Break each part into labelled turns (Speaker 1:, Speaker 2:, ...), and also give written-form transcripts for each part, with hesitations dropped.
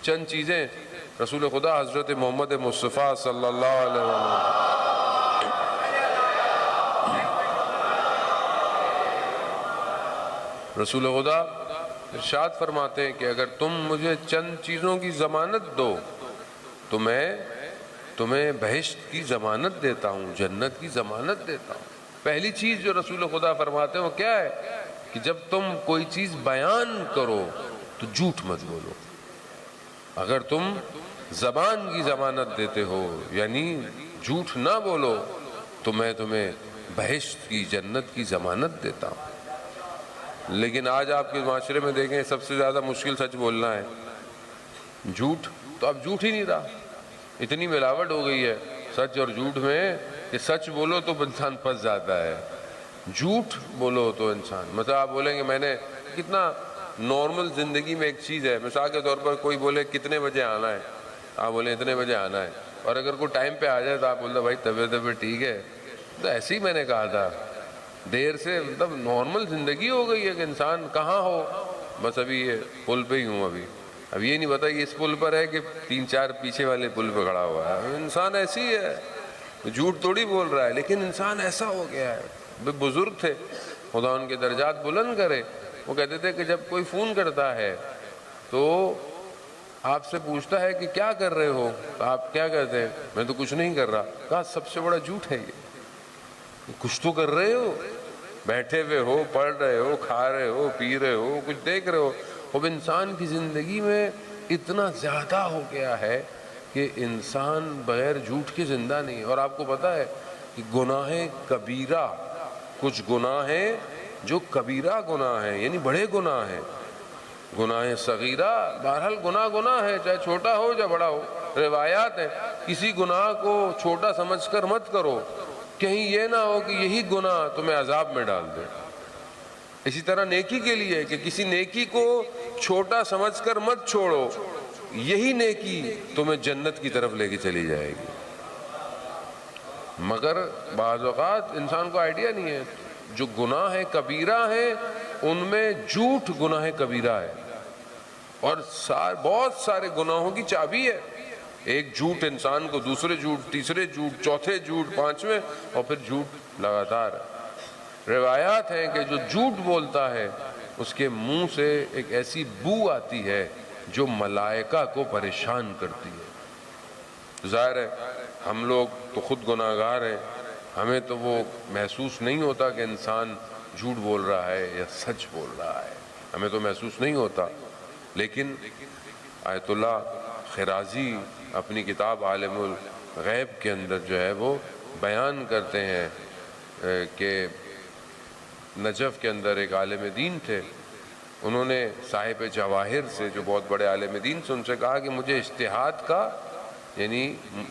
Speaker 1: چند چیزیں رسول خدا حضرت محمد مصطفیٰ صلی اللہ علیہ وسلم رسول خدا ارشاد فرماتے ہیں کہ اگر تم مجھے چند چیزوں کی ضمانت دو تو میں تمہیں بہشت کی ضمانت دیتا ہوں، جنت کی ضمانت دیتا ہوں۔ پہلی چیز جو رسول خدا فرماتے ہیں وہ کیا ہے کہ جب تم کوئی چیز بیان کرو تو جھوٹ مت بولو۔ اگر تم زبان کی ضمانت دیتے ہو یعنی جھوٹ نہ بولو تو میں تمہیں بہشت کی جنت کی ضمانت دیتا ہوں۔ لیکن آج آپ کے معاشرے میں دیکھیں سب سے زیادہ مشکل سچ بولنا ہے، جھوٹ تو اب جھوٹ ہی نہیں رہا، اتنی ملاوٹ ہو گئی ہے سچ اور جھوٹ میں کہ سچ بولو تو انسان پھنس جاتا ہے، جھوٹ بولو تو انسان مثلا آپ بولیں گے میں نے کتنا نارمل زندگی میں ایک چیز ہے، مثال کے طور پر کوئی بولے کتنے بجے آنا ہے، آپ بولیں اتنے بجے آنا ہے، اور اگر کوئی ٹائم پہ آ جائے تو آپ بولتے بھائی طبیعت ٹھیک ہے، تو ایسے ہی میں نے کہا تھا دیر سے، مطلب نارمل زندگی ہو گئی ہے کہ انسان کہاں ہو، بس ابھی یہ پل پہ ہی ہوں، اب یہ نہیں پتا یہ اس پل پر ہے کہ 3-4 پیچھے والے پل پہ کھڑا ہوا ہے۔ انسان ایسی ہے، جھوٹ تھوڑی بول رہا ہے، لیکن انسان ایسا ہو گیا ہے۔ بزرگ تھے خدا ان کے درجات بلند کرے، وہ کہتے تھے کہ جب کوئی فون کرتا ہے تو آپ سے پوچھتا ہے کہ کیا کر رہے ہو، آپ کیا کہتے ہیں؟ میں تو کچھ نہیں کر رہا۔ کہا سب سے بڑا جھوٹ ہے یہ، کچھ تو کر رہے ہو، بیٹھے ہوئے ہو، پڑھ رہے ہو، کھا رہے ہو، پی رہے ہو، کچھ دیکھ رہے ہو۔ اب انسان کی زندگی میں اتنا زیادہ ہو گیا ہے کہ انسان بغیر جھوٹ کے زندہ نہیں۔ اور آپ کو پتہ ہے کہ گناہ کبیرہ، کچھ گناہ ہیں جو کبیرہ گناہ ہیں یعنی بڑے گناہ ہیں، گناہ صغیرہ بہرحال گناہ ہے، چاہے چھوٹا ہو یا بڑا ہو۔ روایات ہیں کسی گناہ کو چھوٹا سمجھ کر مت کرو، کہیں یہ نہ ہو کہ یہی گناہ تمہیں عذاب میں ڈال دے۔ اسی طرح نیکی کے لیے کہ کسی نیکی کو چھوٹا سمجھ کر مت چھوڑو، یہی نیکی تمہیں جنت کی طرف لے کے چلی جائے گی۔ مگر بعض اوقات انسان کو آئیڈیا نہیں ہے، جو گناہ کبیرہ ہیں ان میں جھوٹ گناہ کبیرہ ہے، اور بہت سارے گناہوں کی چابی ہے۔ ایک جھوٹ انسان کو دوسرے جھوٹ، تیسرے جھوٹ، چوتھے جھوٹ، پانچویں، اور پھر جھوٹ لگاتار۔ روایات ہیں کہ جو جھوٹ بولتا ہے اس کے منہ سے ایک ایسی بو آتی ہے جو ملائکہ کو پریشان کرتی ہے۔ ظاہر ہے ہم لوگ تو خود گناہگار ہیں، ہمیں تو وہ محسوس نہیں ہوتا کہ انسان جھوٹ بول رہا ہے یا سچ بول رہا ہے، ہمیں تو محسوس نہیں ہوتا۔ لیکن آیت اللہ خرازی اپنی کتاب عالم الغیب کے اندر جو ہے وہ بیان کرتے ہیں کہ نجف کے اندر ایک عالم دین تھے، انہوں نے صاحب جواہر سے جو بہت بڑے عالم دین سے ان سے کہا کہ مجھے اجتہاد کا یعنی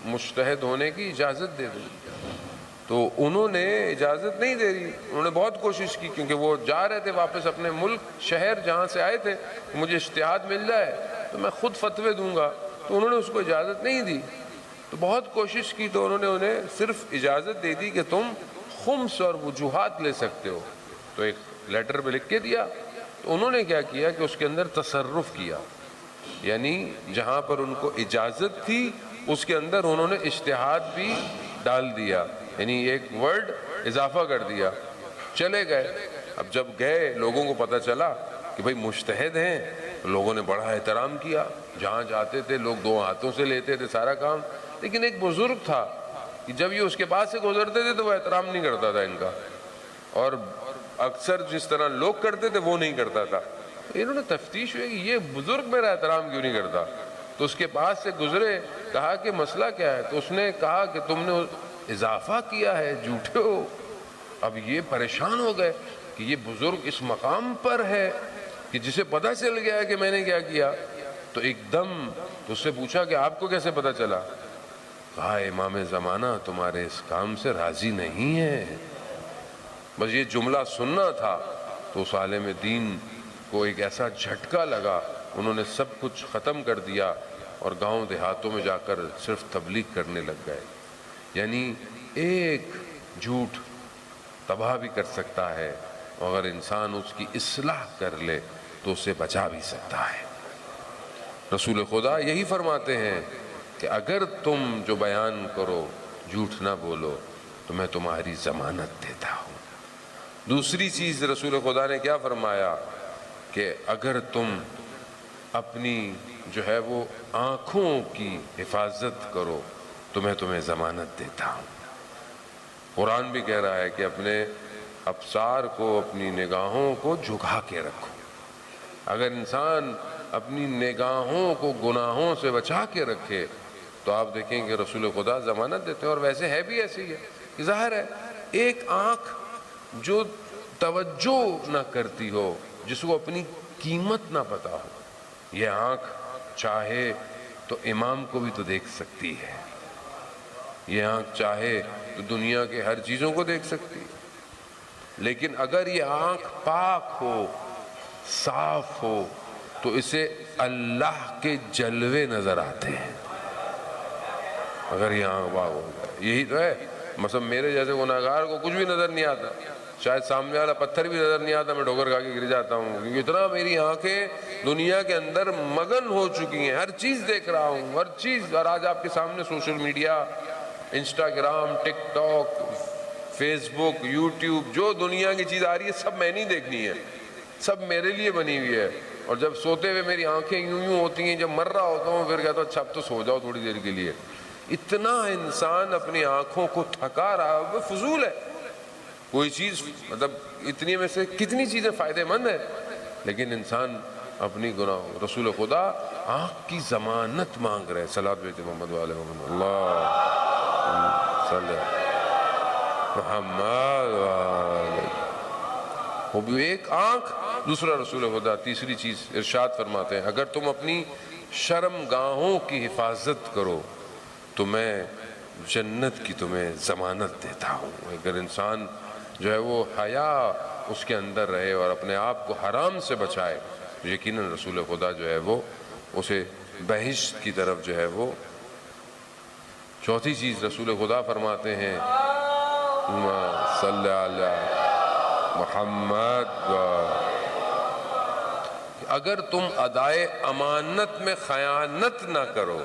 Speaker 1: مجتہد ہونے کی اجازت دے دو، تو انہوں نے اجازت نہیں دے دی۔ انہوں نے بہت کوشش کی کیونکہ وہ جا رہے تھے واپس اپنے ملک شہر جہاں سے آئے تھے، مجھے اجتہاد مل جائے تو میں خود فتوے دوں گا، تو انہوں نے اس کو اجازت نہیں دی۔ تو بہت کوشش کی تو انہوں نے انہیں صرف اجازت دے دی کہ تم خمس اور وجوہات لے سکتے ہو، تو ایک لیٹر پہ لکھ کے دیا۔ تو انہوں نے کیا کیا کہ اس کے اندر تصرف کیا، یعنی جہاں پر ان کو اجازت تھی اس کے اندر انہوں نے اجتہاد بھی ڈال دیا، یعنی ایک ورڈ اضافہ کر دیا۔ چلے گئے، اب جب گئے لوگوں کو پتہ چلا کہ بھئی مجتہد ہیں، لوگوں نے بڑا احترام کیا، جہاں جاتے تھے لوگ 2 ہاتھوں سے لیتے تھے سارا کام۔ لیکن ایک بزرگ تھا کہ جب یہ اس کے پاس سے گزرتے تھے تو وہ احترام نہیں کرتا تھا ان کا، اور اکثر جس طرح لوگ کرتے تھے وہ نہیں کرتا تھا۔ انہوں نے تفتیش ہوئی کہ یہ بزرگ میرا احترام کیوں نہیں کرتا، تو اس کے پاس سے گزرے، کہا کہ مسئلہ کیا ہے، تو اس نے کہا کہ تم نے اضافہ کیا ہے، جھوٹے ہو۔ اب یہ پریشان ہو گئے کہ یہ بزرگ اس مقام پر ہے کہ جسے پتہ چل گیا ہے کہ میں نے کیا کیا، تو ایک دم اس سے پوچھا کہ آپ کو کیسے پتہ چلا؟ کہا امام زمانہ تمہارے اس کام سے راضی نہیں ہے۔ بس یہ جملہ سننا تھا تو اس عالم دین کو ایک ایسا جھٹکا لگا، انہوں نے سب کچھ ختم کر دیا اور گاؤں دیہاتوں میں جا کر صرف تبلیغ کرنے لگ گئے۔ یعنی ایک جھوٹ تباہ بھی کر سکتا ہے، اگر انسان اس کی اصلاح کر لے تو اسے بچا بھی سکتا ہے۔ رسول خدا یہی فرماتے ہیں کہ اگر تم جو بیان کرو جھوٹ نہ بولو تو میں تمہاری ضمانت دیتا ہوں۔ دوسری چیز رسول خدا نے کیا فرمایا کہ اگر تم اپنی جو ہے وہ آنکھوں کی حفاظت کرو تو میں تمہیں ضمانت دیتا ہوں۔ قرآن بھی کہہ رہا ہے کہ اپنے ابصار کو، اپنی نگاہوں کو جھکا کے رکھو۔ اگر انسان اپنی نگاہوں کو گناہوں سے بچا کے رکھے تو آپ دیکھیں کہ رسول خدا ضمانت دیتے ہیں۔ اور ویسے ہے بھی ایسی ہے کہ ظاہر ہے ایک آنکھ جو توجہ نہ کرتی ہو، جس کو اپنی قیمت نہ پتا ہو، یہ آنکھ چاہے تو امام کو بھی تو دیکھ سکتی ہے، یہ آنکھ چاہے تو دنیا کے ہر چیزوں کو دیکھ سکتی ہے، لیکن اگر یہ آنکھ پاک ہو، صاف ہو تو اسے اللہ کے جلوے نظر آتے ہیں۔ اگر یہ آنکھ پاک ہو جائے، یہی تو ہے۔ مثلا میرے جیسے گناہگار کو کچھ بھی نظر نہیں آتا، شاید سامنے والا پتھر بھی نظر نہیں آتا، میں ٹھوکر کھا کے گر جاتا ہوں، کیونکہ اتنا میری آنکھیں دنیا کے اندر مگن ہو چکی ہیں، ہر چیز دیکھ رہا ہوں، ہر چیز۔ اور آج آپ کے سامنے سوشل میڈیا، انسٹاگرام، ٹک ٹاک، فیس بک، یوٹیوب، جو دنیا کی چیز آ رہی ہے سب میں نہیں دیکھنی ہے، سب میرے لیے بنی ہوئی ہے۔ اور جب سوتے ہوئے میری آنکھیں یوں ہوتی ہیں، جب مر رہا ہوتا ہوں پھر کہتا ہوں اچھا اب تو سو جاؤ تھوڑی دیر کے لیے۔ اتنا انسان اپنی آنکھوں کو تھکا رہا ہے، وہ فضول ہے۔ کوئی چیز مطلب اتنی میں سے کتنی چیزیں فائدہ مند ہیں، لیکن انسان اپنی گناہ۔ رسول خدا آنکھ کی ضمانت مانگ رہے، صلاۃ بیت محمد والے محمد، اللہ صلی محمد والے۔ وہ بھی ایک آنکھ۔ دوسرا رسول خدا تیسری چیز ارشاد فرماتے ہیں، اگر تم اپنی شرم گاہوں کی حفاظت کرو تو میں جنت کی تمہیں ضمانت دیتا ہوں۔ اگر انسان جو ہے وہ حیا اس کے اندر رہے اور اپنے آپ کو حرام سے بچائے، یقیناً رسول خدا جو ہے وہ اسے بہشت کی طرف جو ہے وہ۔ چوتھی چیز رسول خدا فرماتے ہیں، صلی علی محمد، اگر تم ادائے امانت میں خیانت نہ کرو،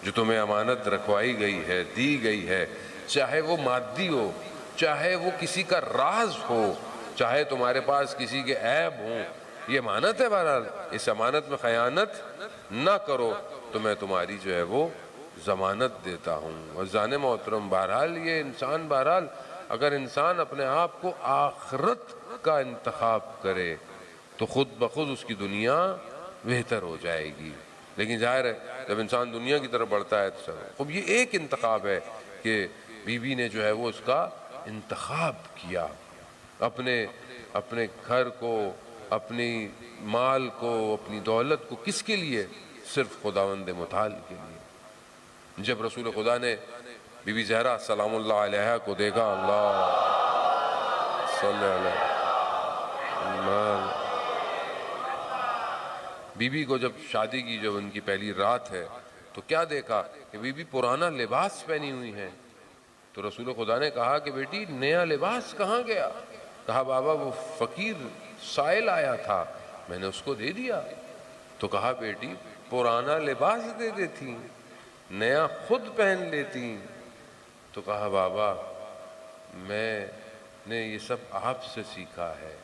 Speaker 1: جو تمہیں امانت رکھوائی گئی ہے، دی گئی ہے، چاہے وہ مادی ہو، چاہے وہ کسی کا راز ہو، چاہے تمہارے پاس کسی کے عیب ہوں، یہ امانت ہے۔ بہرحال اس امانت میں خیانت نہ کرو تو میں تمہاری جو ہے وہ ضمانت دیتا ہوں۔ عزیزان محترم، بہرحال یہ انسان، بہرحال اگر انسان اپنے آپ کو آخرت کا انتخاب کرے تو خود بخود اس کی دنیا بہتر ہو جائے گی۔ لیکن ظاہر ہے جب انسان دنیا کی طرف بڑھتا ہے تو اب یہ ایک انتخاب ہے کہ بی بی نے جو ہے وہ اس کا انتخاب کیا، اپنے گھر کو، اپنی مال کو، اپنی دولت کو، کس کے لیے؟ صرف خداوند متعال کے لیے۔ جب رسول خدا نے بی بی زہرا سلام اللہ علیہا کو دیکھا، اللہ صلی اللہ بی بی کو جب شادی کی، جب ان کی پہلی رات ہے تو کیا دیکھا کہ بی بی پرانا لباس پہنی ہوئی ہیں۔ تو رسول خدا نے کہا کہ بیٹی نیا لباس کہاں گیا؟ کہا بابا وہ فقیر سائل آیا تھا، میں نے اس کو دے دیا۔ تو کہا بیٹی پرانا لباس دے دیتی، نیا خود پہن لیتی۔ تو کہا بابا میں نے یہ سب آپ سے سیکھا ہے،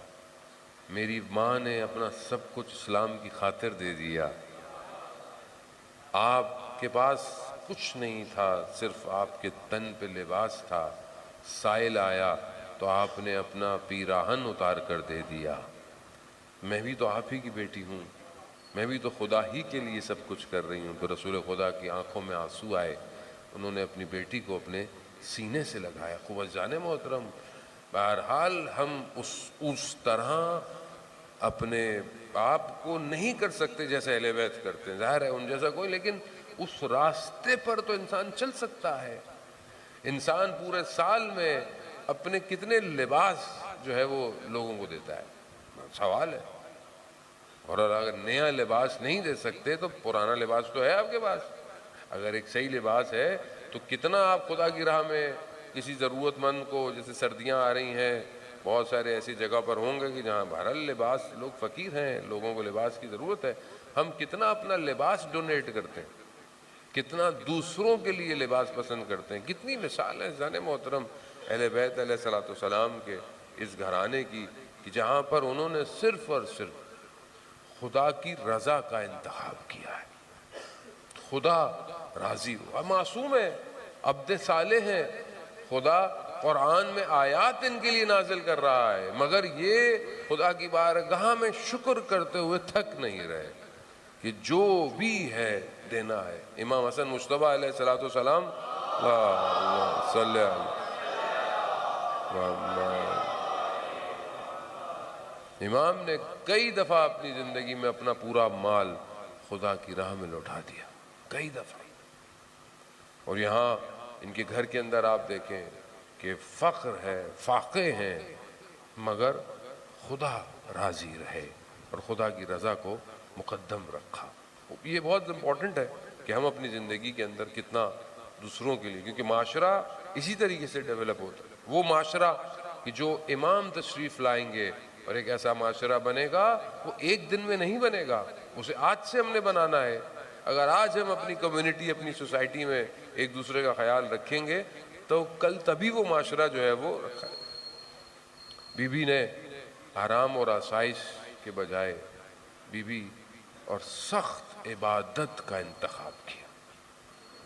Speaker 1: میری ماں نے اپنا سب کچھ اسلام کی خاطر دے دیا، آپ کے پاس کچھ نہیں تھا، صرف آپ کے تن پہ لباس تھا، سائل آیا تو آپ نے اپنا پیراہن اتار کر دے دیا۔ میں بھی تو آپ ہی کی بیٹی ہوں، میں بھی تو خدا ہی کے لیے سب کچھ کر رہی ہوں۔ تو رسول خدا کی آنکھوں میں آنسو آئے، انہوں نے اپنی بیٹی کو اپنے سینے سے لگایا۔ خوب عزیزان محترم، بہرحال ہم اس طرح اپنے آپ کو نہیں کر سکتے جیسے اہل بیت کرتے ہیں، ظاہر ہے ان جیسا کوئی، لیکن اس راستے پر تو انسان چل سکتا ہے۔ انسان پورے سال میں اپنے کتنے لباس جو ہے وہ لوگوں کو دیتا ہے، سوال ہے۔ اور اگر نیا لباس نہیں دے سکتے تو پرانا لباس تو ہے آپ کے پاس۔ اگر ایک صحیح لباس ہے تو کتنا آپ خدا کی راہ میں کسی ضرورت مند کو، جیسے سردیاں آ رہی ہیں، بہت سارے ایسی جگہ پر ہوں گے کہ جہاں بہرحال لباس، لوگ فقیر ہیں، لوگوں کو لباس کی ضرورت ہے، ہم کتنا اپنا لباس ڈونیٹ کرتے ہیں، کتنا دوسروں کے لیے لباس پسند کرتے ہیں. کتنی مثالیں زن محترم اہل بیت علیہ الصلوۃ والسلام کے اس گھرانے کی کہ جہاں پر انہوں نے صرف اور صرف خدا کی رضا کا انتخاب کیا ہے. خدا راضی ہوا. معصوم ہے، عبد صالح ہے، خدا قرآن میں آیات ان کے لیے نازل کر رہا ہے، مگر یہ خدا کی بارگاہ میں شکر کرتے ہوئے تھک نہیں رہے کہ جو بھی ہے دینا ہے. امام حسن مجتبیٰ علیہ الصلوۃ والسلام، اللہم صلی علی محمد. امام نے کئی دفعہ اپنی زندگی میں اپنا پورا مال خدا کی راہ میں لوٹا دیا، کئی دفعہ. اور یہاں ان کے گھر کے اندر آپ دیکھیں کہ فقر ہے، فاقے ہیں، مگر خدا راضی رہے اور خدا کی رضا کو مقدم رکھا. یہ بہت امپورٹنٹ ہے کہ ہم اپنی زندگی کے اندر کتنا دوسروں کے لیے، کیونکہ معاشرہ اسی طریقے سے ڈیولپ ہوتا ہے. وہ معاشرہ کہ جو امام تشریف لائیں گے اور ایک ایسا معاشرہ بنے گا، وہ ایک دن میں نہیں بنے گا، اسے آج سے ہم نے بنانا ہے. اگر آج ہم اپنی کمیونٹی، اپنی سوسائٹی میں ایک دوسرے کا خیال رکھیں گے تو کل تبھی وہ معاشرہ جو ہے وہ رکھا ہے. بی بی نے آرام اور آسائش کے بجائے بی بی اور سخت عبادت کا انتخاب کیا.